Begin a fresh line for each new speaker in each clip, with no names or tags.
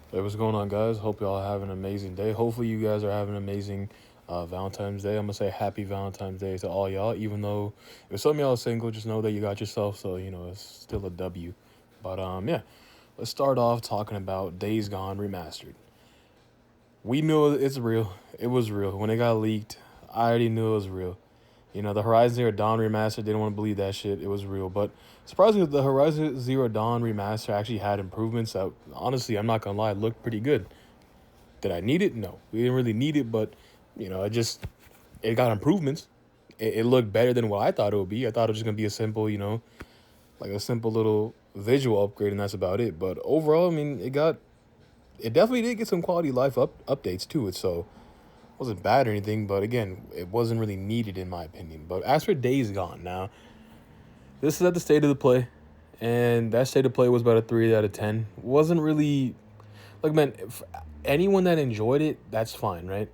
Hey, what's going on, guys? Hope y'all have an amazing day. Hopefully, you guys are having an amazing Valentine's Day. I'm gonna say Happy Valentine's Day to all y'all. Even though if some of y'all are single, just know that you got yourself. So it's still a W. But yeah, let's start off talking about Days Gone remastered. We knew it's real. It was real when it got leaked. I already knew it was real. The Horizon Zero Dawn remaster didn't want to believe that shit. It was real, but surprisingly, the Horizon Zero Dawn remaster actually had improvements that, honestly, I'm not gonna lie, looked pretty good. Did I need it? No, we didn't really need it, but it got improvements. It looked better than what I thought it would be. I thought it was just gonna be a simple, like a simple little visual upgrade, and that's about it. But overall, I mean, it definitely did get some quality life updates to it. So it wasn't bad or anything, but again, it wasn't really needed in my opinion. But as for Days Gone, now this is at the state of the play, and that state of play was about a 3 out of 10. Wasn't really like, man, if anyone that enjoyed it, that's fine, right?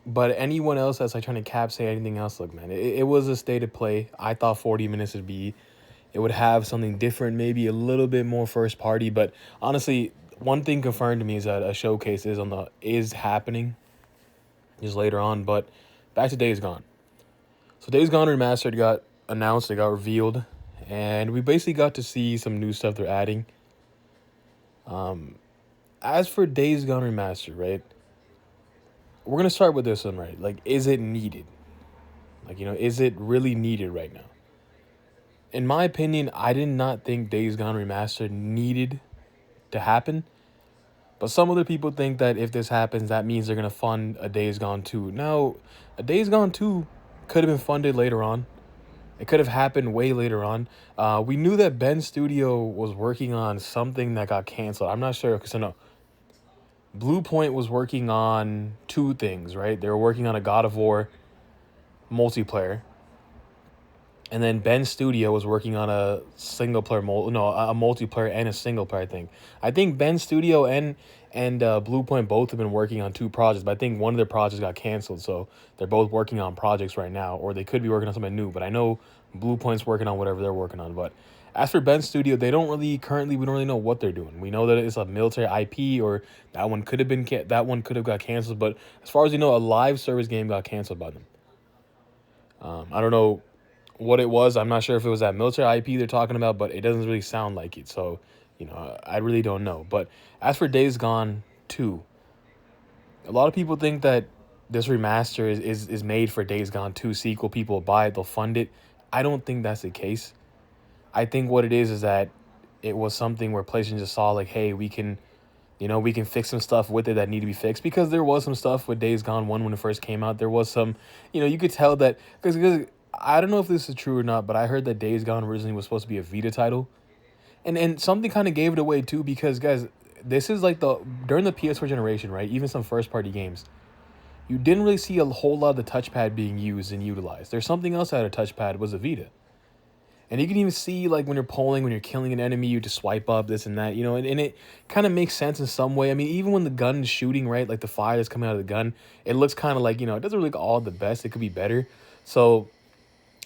But anyone else that's like trying to cap say anything else, look, man, it was a state of play. I thought 40 minutes would be, it would have something different, maybe a little bit more first party. But honestly, one thing confirmed to me is that a showcase is happening just later on. But back to Days Gone. So Days Gone Remastered got announced, it got revealed, and we basically got to see some new stuff they're adding. As for Days Gone Remastered, right? We're gonna start with this one, right? Like, is it needed? Like, is it really needed right now? In my opinion, I did not think Days Gone Remastered needed to happen. But some other people think that if this happens, that means they're gonna fund a Days Gone 2. Now, a Days Gone 2 could have been funded later on. It could have happened way later on. We knew that Ben Studio was working on something that got canceled. I'm not sure because I know Blue Point was working on two things, right? They were working on a God of War multiplayer, and then Ben Studio was working on a single player, no, a multiplayer and a single player thing. I think Ben Studio and Blue Point both have been working on two projects, but I think one of their projects got canceled, so they're both working on projects right now, or they could be working on something new. But I know Blue Point's working on whatever they're working on. But as for Ben Studio, they don't really currently we don't really know what they're doing. We know that it's a military IP, or that one could have got canceled. But as far as you know, a live service game got canceled by them. I don't know what it was. I'm not sure if it was that military IP they're talking about, but it doesn't really sound like it. So, I really don't know. But as for Days Gone 2, a lot of people think that this remaster is made for Days Gone 2 sequel. People will buy it, they'll fund it. I don't think that's the case. I think what it is that it was something where PlayStation just saw like, hey, we can fix some stuff with it that need to be fixed, because there was some stuff with Days Gone 1 when it first came out. There was some, you could tell that because I don't know if this is true or not, but I heard that Days Gone originally was supposed to be a Vita title, and something kind of gave it away too, because guys, this is like the during the PS4 generation, right? Even some first party games, you didn't really see a whole lot of the touchpad being used and utilized. There's something else that had a touchpad, was a Vita. And you can even see, like, when you're polling, when you're killing an enemy, you just swipe up, this and that, and it kind of makes sense in some way. I mean, even when the gun is shooting, right, like the fire that's coming out of the gun, it looks kind of like, it doesn't really look all the best. It could be better. So,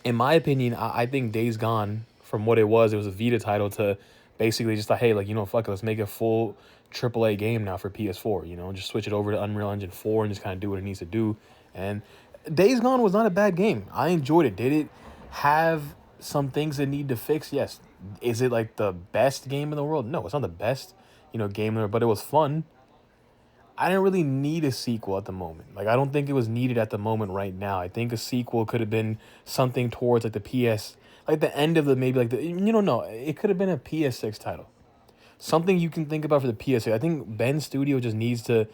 in my opinion, I think Days Gone, from what it was a Vita title to basically just like, hey, like, fuck it, let's make a full AAA game now for PS4, just switch it over to Unreal Engine 4 and just kind of do what it needs to do. And Days Gone was not a bad game. I enjoyed it. Did it have some things that need to fix? Yes. Is it like the best game in the world? No, it's not the best, game in the world, but it was fun. I didn't really need a sequel at the moment. Like, I don't think it was needed at the moment right now. I think a sequel could have been something towards like the PS, like the end of the maybe like the no, it could have been a PS6 title. Something you can think about for the PS6. I think Ben Studio just needs to.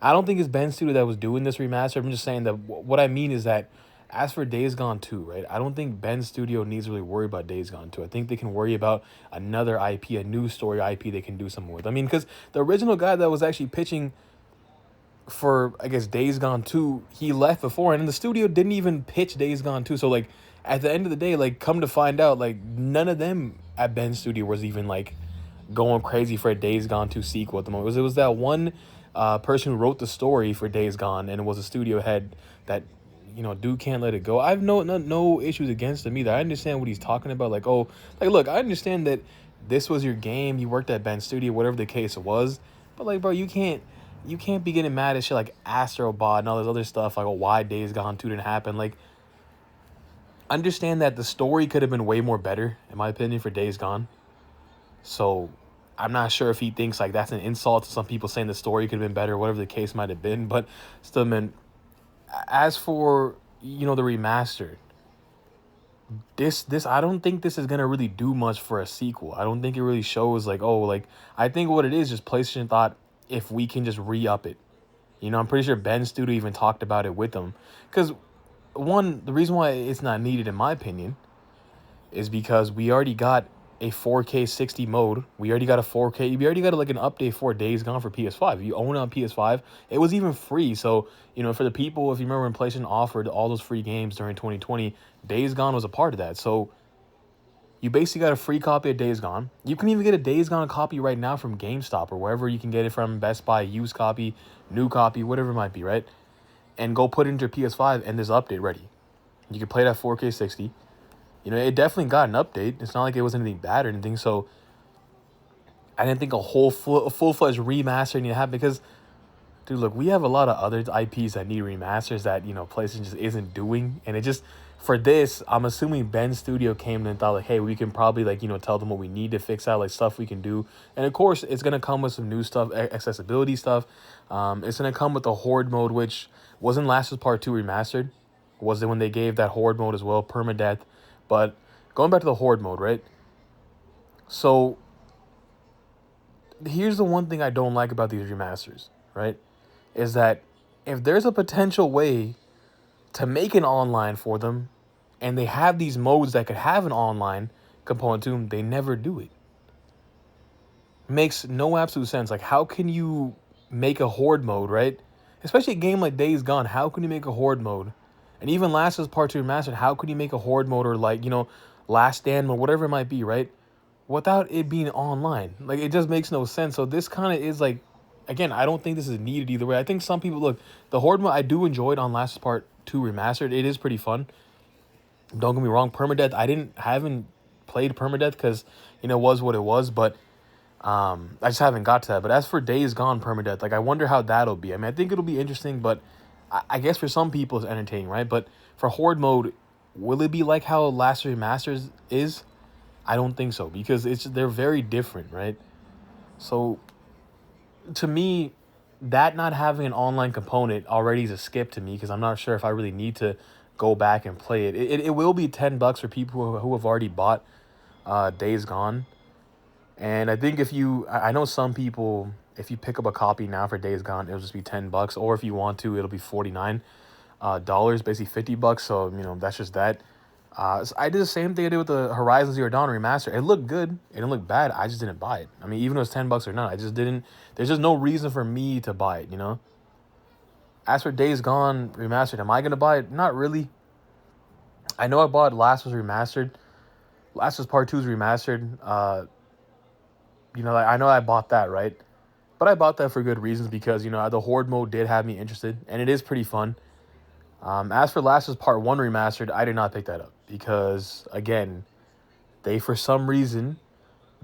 I don't think it's Ben Studio that was doing this remaster. I'm just saying that what I mean is that as for Days Gone 2, right? I don't think Ben Studio needs to really worry about Days Gone 2. I think they can worry about another IP, a new story IP they can do something with. I mean, because the original guy that was actually pitching for, I guess, Days Gone 2, he left before, and the studio didn't even pitch Days Gone 2. So, like, at the end of the day, like, come to find out, like, none of them at Ben Studio was even, like, going crazy for a Days Gone 2 sequel at the moment. It was that one person who wrote the story for Days Gone, and it was a studio head that, dude can't let it go. I have no issues against him either. I understand what he's talking about. Like, look, I understand that this was your game. You worked at Ben Studio, whatever the case was. But like, bro, you can't be getting mad at shit like Astrobot and all this other stuff. Like, oh, why Days Gone 2 didn't happen. Like, understand that the story could have been way more better, in my opinion, for Days Gone. So I'm not sure if he thinks like that's an insult to some people saying the story could have been better, whatever the case might have been. But still, man, as for the remastered, this I don't think this is gonna really do much for a sequel. I don't think it really shows like, oh, like, I think what it is just PlayStation thought if we can just re-up it. I'm pretty sure Ben Studio even talked about it with them. Because one, the reason why it's not needed in my opinion is because we already got a 4K 60 mode. We already got a 4K. We already got like an update for Days Gone for PS5. You own it on PS5. It was even free. So, for the people, if you remember when PlayStation offered all those free games during 2020, Days Gone was a part of that. So you basically got a free copy of Days Gone. You can even get a Days Gone copy right now from GameStop or wherever you can get it from, Best Buy, used copy, new copy, whatever it might be, right? And go put it into your PS5 and this update ready. You can play that 4K 60. It definitely got an update. It's not like it was anything bad or anything. So I didn't think a full-fledged remaster needed to happen because, dude, look, we have a lot of other IPs that need remasters that, PlayStation just isn't doing. And it just, for this, I'm assuming Ben Studio came and thought, like, hey, we can probably, like, tell them what we need to fix out, like, stuff we can do. And, of course, it's going to come with some new stuff, accessibility stuff. It's going to come with the Horde mode, which wasn't Last of Us Part 2 remastered. Was it when they gave that Horde mode as well, permadeath. But going back to the Horde mode, right? So here's the one thing I don't like about these remasters, right? Is that if there's a potential way to make an online for them and they have these modes that could have an online component to them, they never do it. Makes no absolute sense. Like, how can you make a Horde mode, right? Especially a game like Days Gone, how can you make a Horde mode? And even Last of Us Part 2 Remastered, how could you make a Horde mode or like, Last Stand mode, whatever it might be, right? Without it being online. Like, it just makes no sense. So this kind of is like, again, I don't think this is needed either way. I think some people, look, the Horde mode, I do enjoy it on Last of Us Part 2 Remastered. It is pretty fun. Don't get me wrong, permadeath, haven't played permadeath because, it was what it was, but I just haven't got to that. But as for Days Gone permadeath, like, I wonder how that'll be. I mean, I think it'll be interesting, but I guess for some people it's entertaining, right? But for Horde mode, will it be like how Last Remasters is? I don't think so because they're very different, right? So to me, that not having an online component already is a skip to me because I'm not sure if I really need to go back and play it. It will be $10 for people who have already bought Days Gone. And I think I know some people, if you pick up a copy now for Days Gone, it'll just be $10, or if you want to, it'll be $49, basically $50. So that's just that. So I did the same thing I did with the Horizon Zero Dawn remaster. It looked good. It didn't look bad. I just didn't buy it. I mean, even if it was $10 or not, I just didn't. There's just no reason for me to buy it. As for Days Gone remastered, am I gonna buy it? Not really. I know I bought Last was remastered. Last was Part 2's remastered. Like, I know I bought that, right? But I bought that for good reasons because, the Horde mode did have me interested, and it is pretty fun. As for Last of Us Part 1 Remastered, I did not pick that up because, again, they, for some reason,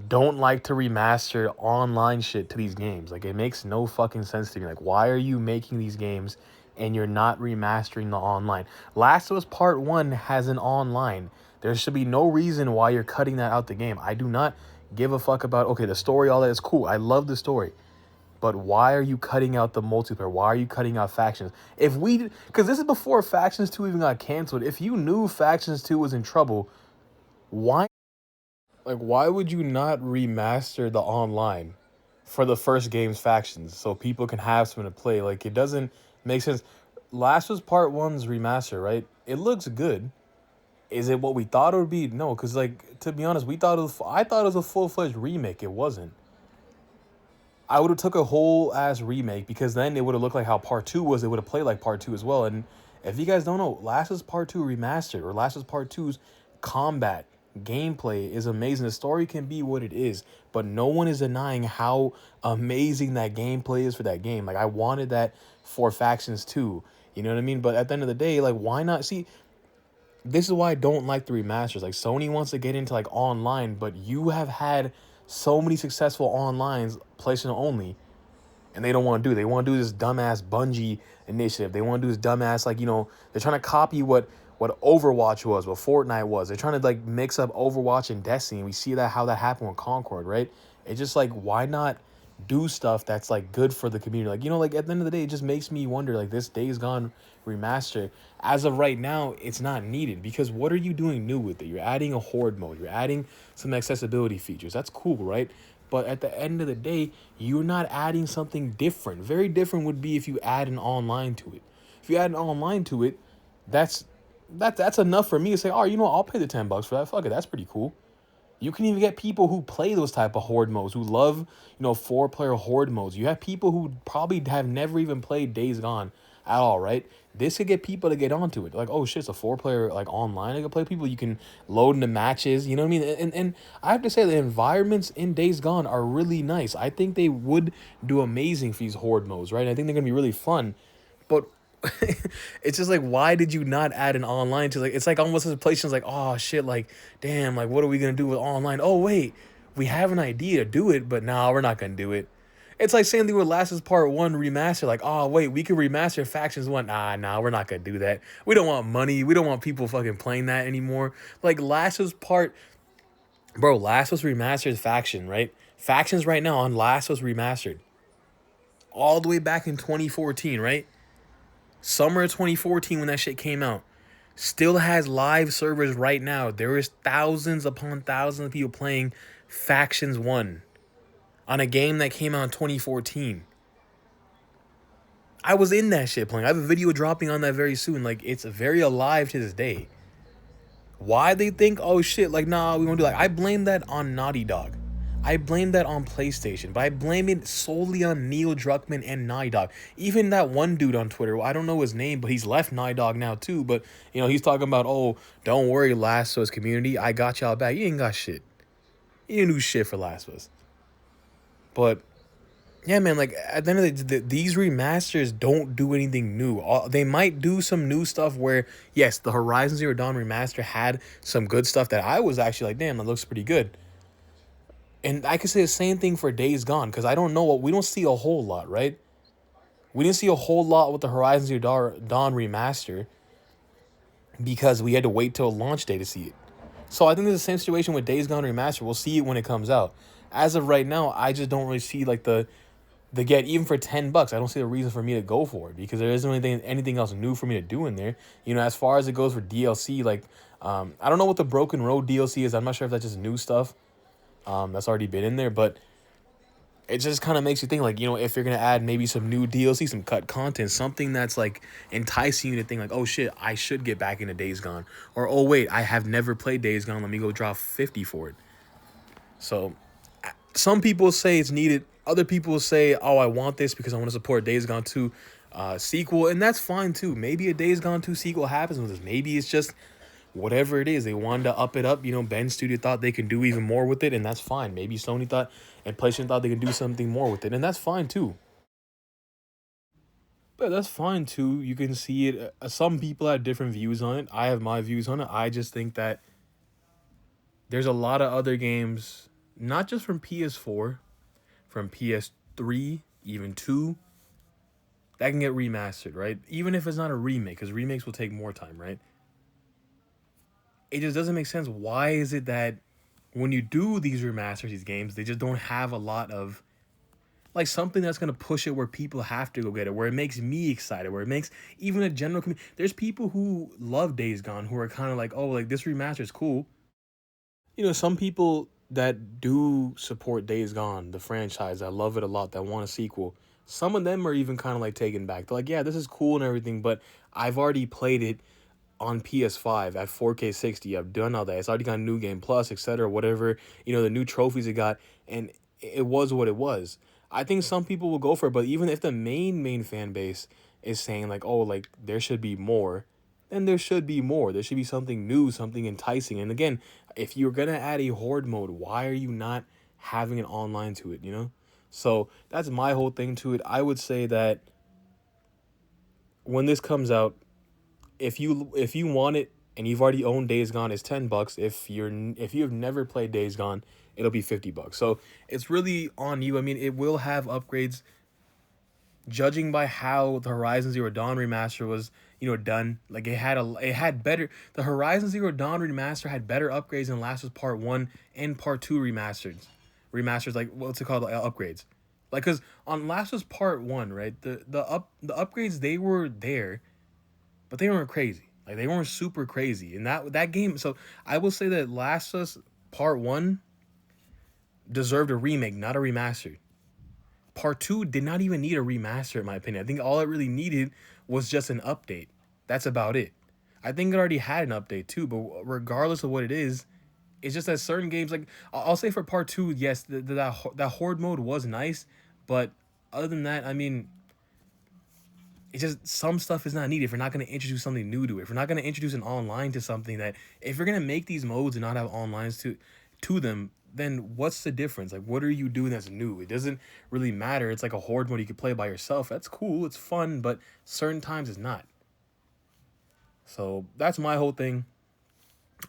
don't like to remaster online shit to these games. Like, it makes no fucking sense to me. Like, why are you making these games and you're not remastering the online? Last of Us Part 1 has an online. There should be no reason why you're cutting that out the game. I do not give a fuck about, okay, the story, all that is cool. I love the story. But why are you cutting out the multiplayer? Why are you cutting out Factions? Because this is before Factions 2 even got canceled. If you knew Factions 2 was in trouble, why would you not remaster the online for the first game's Factions so people can have something to play? Like, it doesn't make sense. Last was Part 1's remaster, right? It looks good. Is it what we thought it would be? No, because, like, to be honest, I thought it was a full-fledged remake. It wasn't. I would have took a whole ass remake because then it would have looked like how Part 2 was. It would have played like Part 2 as well. And if you guys don't know, Last of Us Part 2 Remastered or Last of Us Part 2's combat gameplay is amazing. The story can be what it is, but no one is denying how amazing that gameplay is for that game. Like, I wanted that for Factions 2. You know what I mean? But at the end of the day, like, why not? See, this is why I don't like the remasters. Like, Sony wants to get into like online, but you have had so many successful onlines, PlayStation only. and they don't want to do it. They want to do this dumbass Bungie initiative. They want to do this dumbass, like, they're trying to copy what Overwatch was, what Fortnite was. They're trying to like mix up Overwatch and Destiny. We see that how that happened with Concord, right? It's just like, why not do stuff that's like good for the community? Like, like at the end of the day, it just makes me wonder, like, this Days Gone remaster, as of right now, it's not needed, because what are you doing new with it? You're adding a horde mode, you're adding some accessibility features. That's cool, right? But at the end of the day, you're not adding something different. Very different would be if you add an online to it. If you add an online to it, that's that's enough for me to say, oh, I'll pay the $10 for that. Fuck it, that's pretty cool. You can even get people who play those type of horde modes, who love, 4-player horde modes. You have people who probably have never even played Days Gone at all, right? This could get people to get onto it. Like, oh shit, it's a 4-player like online. I can play people. You can load into matches. You know what I mean? And I have to say, the environments in Days Gone are really nice. I think they would do amazing for these horde modes, right? I think they're gonna be really fun. But it's just like, why did you not add an online to, like, it's like almost as a place like, oh shit, like, damn, like, what are we gonna do with online? Oh wait, we have an idea to do it, but nah, we're not gonna do it. It's like same thing with Last of Us Part 1 remaster. Like, oh wait, we could remaster Factions 1. Nah, we're not gonna do that. We don't want money. We don't want people fucking playing that anymore. Like, Last of Us Part, bro, Last of Us Remastered Faction, right? Factions right now on Last of Us Remastered, all the way back in 2014, right? Summer of 2014, when that shit came out, still has live servers right now. There is thousands upon thousands of people playing Factions 1 on a game that came out in 2014. I was in that shit playing. I have a video dropping on that very soon. Like, it's very alive to this day. Why they think, oh shit, like, nah, we won't do that. I blame that on Naughty Dog. I blame that on PlayStation, but I blame it solely on Neil Druckmann and Naughty Dog. Even that one dude on Twitter, I don't know his name, but he's left Naughty Dog now too. But, he's talking about, oh, don't worry, Last of Us community, I got y'all back. You ain't got shit. You didn't do shit for Last of Us. But yeah, man, like, at the end of these remasters don't do anything new. They might do some new stuff where, yes, the Horizon Zero Dawn remaster had some good stuff that I was actually like, damn, that looks pretty good. And I could say the same thing for Days Gone, because I don't know we don't see a whole lot, right? We didn't see a whole lot with the Horizon Zero Dawn remaster because we had to wait till launch day to see it. So I think there's the same situation with Days Gone remaster. We'll see it when it comes out. As of right now, I just don't really see like the get, even for $10. I don't see a reason for me to go for it, because there isn't anything else new for me to do in there. As far as it goes for DLC, like, I don't know what the Broken Road DLC is. I'm not sure if that's just new stuff that's already been in there, but it just kind of makes you think, like, if you're gonna add maybe some new DLC, some cut content, something that's like enticing you to think like, oh shit, I should get back into Days Gone, or oh wait, I have never played Days Gone, let me go drop 50 for it. So some people say it's needed, other people say, oh, I want this because I want to support Days Gone 2 sequel, and that's fine too. Maybe a Days Gone 2 sequel happens with this. Maybe it's just whatever it is, they wanted to up it up. Ben Studio thought they could do even more with it, and that's fine. Maybe Sony thought and PlayStation thought they could do something more with it, and that's fine too. But that's fine too. You can see it. Some people have different views on it. I have my views on it. I just think that there's a lot of other games, not just from PS4, from PS3, even 2, that can get remastered, right? Even if it's not a remake, because remakes will take more time, right? It just doesn't make sense. Why is it that when you do these remasters, these games, they just don't have a lot of, like, something that's going to push it where people have to go get it, where it makes me excited, where it makes even a general community. There's people who love Days Gone who are kind of like, oh, like, this remaster is cool. Some people that do support Days Gone, the franchise, that love it a lot, that want a sequel, some of them are even kind of like taken back. They're like, yeah, this is cool and everything, but I've already played it on PS5 at 4K 60. I've done all that. It's already got New Game Plus, etc., whatever, the new trophies it got, and it was what it was. I think some people will go for it, but even if the main fan base is saying like, oh, like, there should be more, then there should be more. There should be something new, something enticing. And again, if you're gonna add a horde mode, why are you not having an online to it, So that's my whole thing to it. I would say that when this comes out, if you want it and you've already owned Days Gone, it's $10. If you have never played Days Gone, it'll be $50. So it's really on you. I mean, it will have upgrades. judging by how the Horizon Zero Dawn remaster was, done, like it had better. The Horizon Zero Dawn remaster had better upgrades than Last of Us Part One and Part Two remasters, like what's it called, upgrades, like because on Last of Us Part One, right, the upgrades, they were there, but they weren't crazy. Like they weren't super crazy in that game. So I will say that Last of Us Part One deserved a remake, not a remaster. Part two did not even need a remaster, in my opinion. I think all it really needed was just an update. That's about it. I think it already had an update too, but regardless of what it is, it's just that certain games, like I'll say for part two, yes, that horde mode was nice, but other than that, I mean, it's just some stuff is not needed. If we're not going to introduce something new to it, if we're not going to introduce an online to something, that if we're going to make these modes and not have onlines to them, then what's the difference? Like, what are you doing that's new? It doesn't really matter. It's like a horde mode you can play by yourself. That's cool. It's fun, but certain times it's not. So that's my whole thing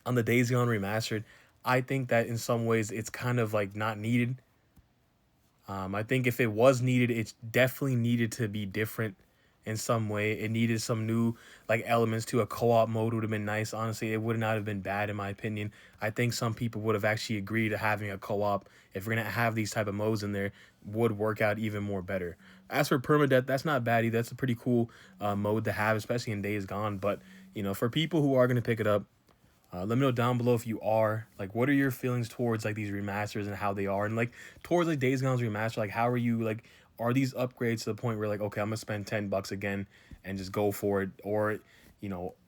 on the Days Gone remastered. I think that in some ways it's kind of like not needed. I think if it was needed, it definitely needed to be different in some way. It needed some new like elements to a co-op mode would have been nice. Honestly, it would not have been bad in my opinion. I think some people would have actually agreed to having a co-op, if we're gonna have these type of modes in there, would work out even more better. As for permadeath, that's not bad either. That's a pretty cool mode to have, especially in Days Gone. But for people who are gonna pick it up, let me know down below if you are, like, what are your feelings towards like these remasters and how they are, and like towards like Days Gone's remaster. Like, how are you, like, are these upgrades to the point where like, okay, I'm gonna spend $10 again and just go for it, or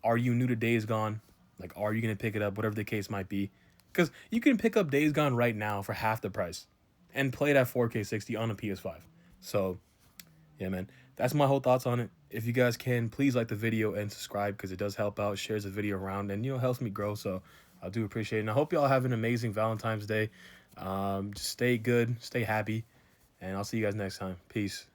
are you new to Days Gone? Like, are you gonna pick it up, whatever the case might be? Because you can pick up Days Gone right now for half the price and play it at 4K 60 on a PS5. So yeah, man, that's my whole thoughts on it. If you guys can, please like the video and subscribe, because it does help out, shares the video around, and helps me grow. So I do appreciate it, and I hope y'all have an amazing Valentine's Day. Just stay good, stay happy, and I'll see you guys next time. Peace.